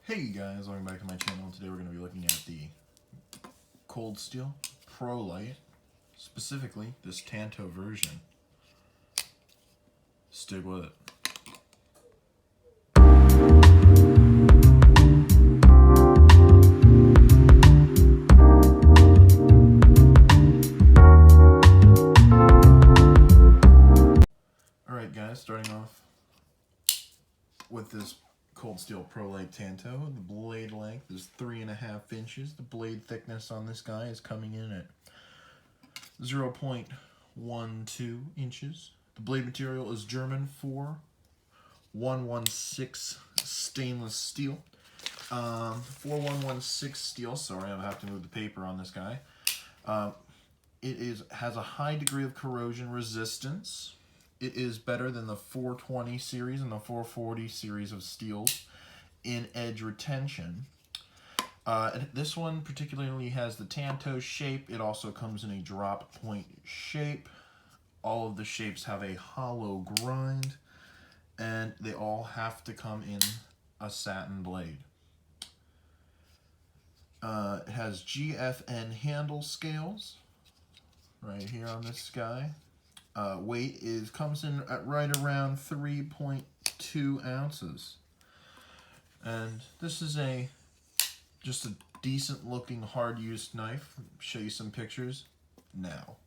Hey guys, welcome back to my channel. Today we're going to be looking at the cold steel Prolite, specifically this Tanto version. Stick with it. Alright guys, starting off with this cold steel Prolite Tanto. The blade length is 3.5 inches. The blade thickness on this guy is coming in at 0.12 inches. The blade material is German 4116 stainless steel. 4116 steel, sorry, I have to move the paper on this guy. It has a high degree of corrosion resistance. It is better than the 420 series and the 440 series of steels in edge retention. This one particularly has the Tanto shape. It also comes in a drop point shape. All of the shapes have a hollow grind, and they all have to come in a satin blade. It has GFN handle scales right here on this guy. Weight comes in at right around 3.2 ounces. And this is just a decent looking hard used knife. Show you some pictures now.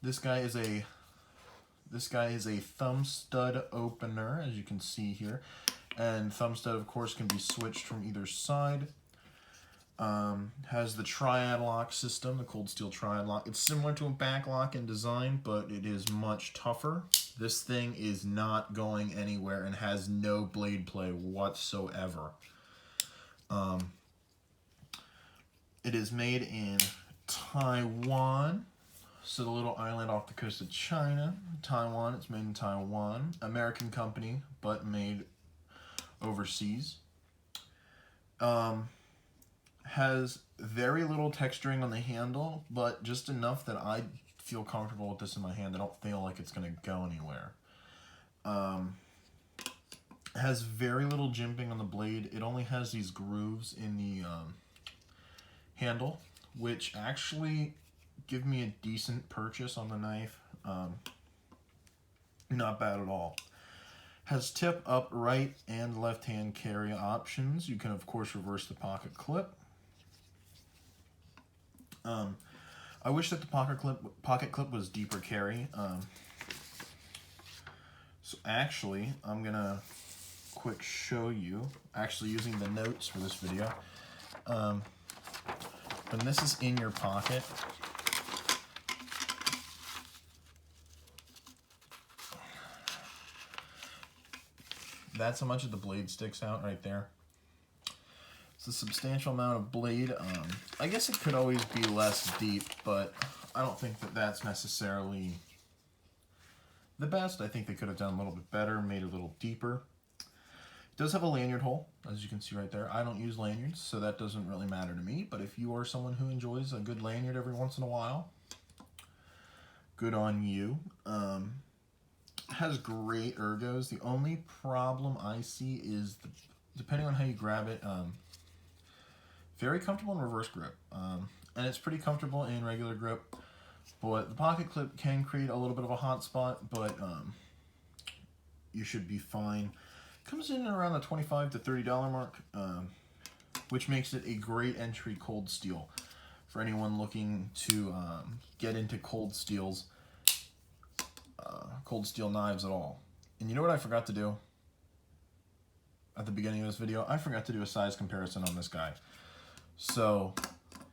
This guy is a thumb stud opener, as you can see here, and thumb stud of course can be switched from either side. Has the triad lock system, the cold steel triad lock. It's similar to a back lock in design, but it is much tougher. This thing is not going anywhere and has no blade play whatsoever. It is made in Taiwan. So the little island off the coast of China, Taiwan. It's made in Taiwan. American company, but made overseas. Has very little texturing on the handle, but just enough that I feel comfortable with this in my hand. I don't feel like it's going to go anywhere. Has very little jimping on the blade. It only has these grooves in the handle, which actually give me a decent purchase on the knife. Not bad at all. Has tip up right and left hand carry options. You can of course reverse the pocket clip. I wish that the pocket clip was deeper carry. So actually, I'm gonna quick show you, actually using the notes for this video. When this is in your pocket, that's how much of the blade sticks out right there. It's a substantial amount of blade. I guess it could always be less deep, but I don't think that that's necessarily the best. I think they could have done a little bit better, made it a little deeper. It does have a lanyard hole, as you can see right there. I don't use lanyards, so that doesn't really matter to me, but if you are someone who enjoys a good lanyard every once in a while, good on you. Has great ergos. The only problem I see is, depending on how you grab it, very comfortable in reverse grip. And it's pretty comfortable in regular grip, but the pocket clip can create a little bit of a hot spot, but you should be fine. Comes in around the $25 to $30 mark, which makes it a great entry cold steel for anyone looking to get into cold steel knives at all. And you know what I forgot to do at the beginning of this video? I forgot to do a size comparison on this guy. So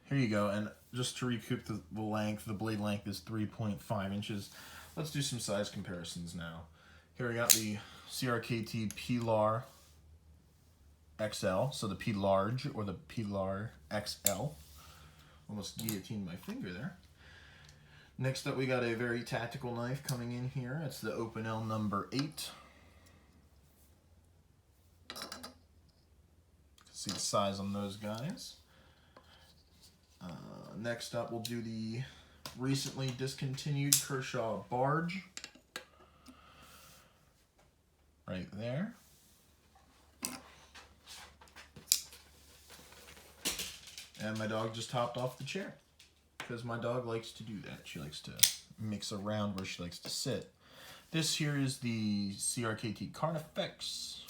here you go, and just to recoup the length, the blade length is 3.5 inches. Let's do some size comparisons now. Here we got the CRKT P-Lar XL, so the P-Large or the P-Lar XL. Almost guillotined my finger there. Next up we got a very tactical knife coming in here. It's the Opinel number 8. See the size on those guys. Next up, we'll do the recently discontinued Kershaw Barge. Right there. And my dog just hopped off the chair. Because my dog likes to do that. She likes to mix around where she likes to sit. This here is the CRKT Carnifex.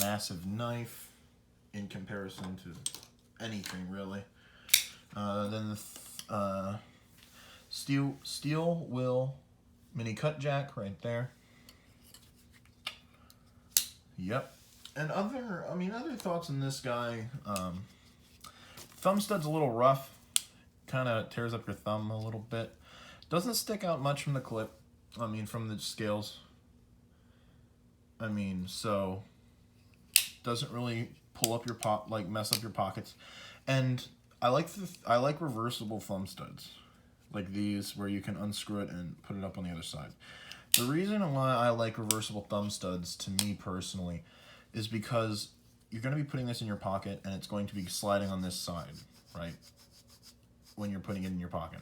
Massive knife in comparison to anything really. Then the steel will mini cut jack right there. Yep. And other thoughts on this guy. Thumb stud's a little rough. Kind of tears up your thumb a little bit. Doesn't stick out much from the clip. From the scales. So doesn't really pull up your mess up your pockets. And I like reversible thumb studs, like these, where you can unscrew it and put it up on the other side. The reason why I like reversible thumb studs, to me personally, is because you're going to be putting this in your pocket and it's going to be sliding on this side, right? When you're putting it in your pocket.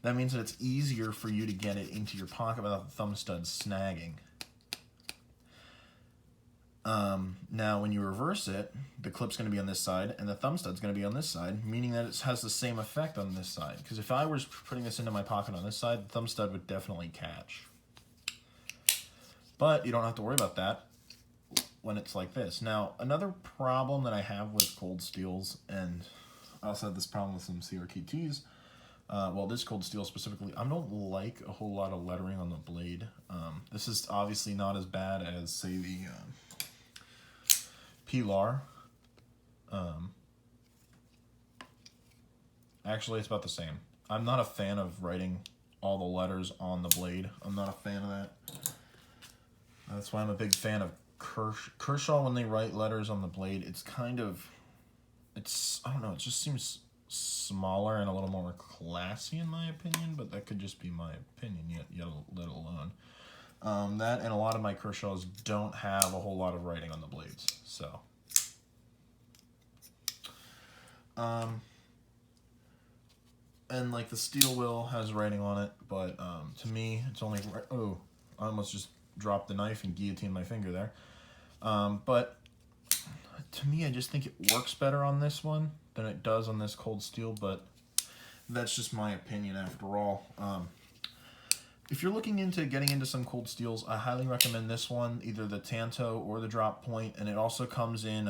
That means that it's easier for you to get it into your pocket without the thumb studs snagging. Now, when you reverse it, the clip's going to be on this side and the thumb stud's going to be on this side, meaning that it has the same effect on this side. Because if I was putting this into my pocket on this side, the thumb stud would definitely catch. But you don't have to worry about that when it's like this. Now, another problem that I have with cold steels, and I also had this problem with some CRKTs, well, this cold steel specifically, I don't like a whole lot of lettering on the blade. This is obviously not as bad as, say, the Pilar. Actually, it's about the same. I'm not a fan of writing all the letters on the blade. I'm not a fan of that. That's why I'm a big fan of Kershaw. When they write letters on the blade, it's kind of, I don't know, it just seems smaller and a little more classy in my opinion, but that could just be my opinion, yet let alone. That and a lot of my Kershaws don't have a whole lot of writing on the blades, so. And like the steel wheel has writing on it, but to me, it's only, oh, I almost just dropped the knife and guillotined my finger there. But to me, I just think it works better on this one than it does on this cold steel, but that's just my opinion after all. If you're looking into getting into some cold steels, I highly recommend this one, either the Tanto or the Drop Point, and it also comes in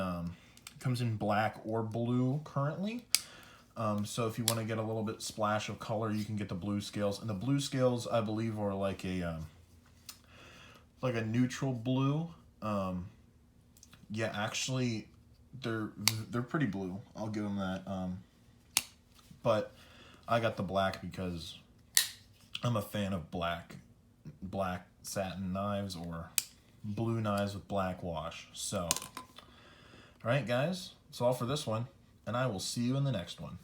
black or blue currently. So if you want to get a little bit splash of color, you can get the blue scales, and the blue scales I believe are like a neutral blue. Yeah, actually, they're pretty blue. I'll give them that. But I got the black because I'm a fan of black satin knives or blue knives with black wash. So, all right, guys, that's all for this one, and I will see you in the next one.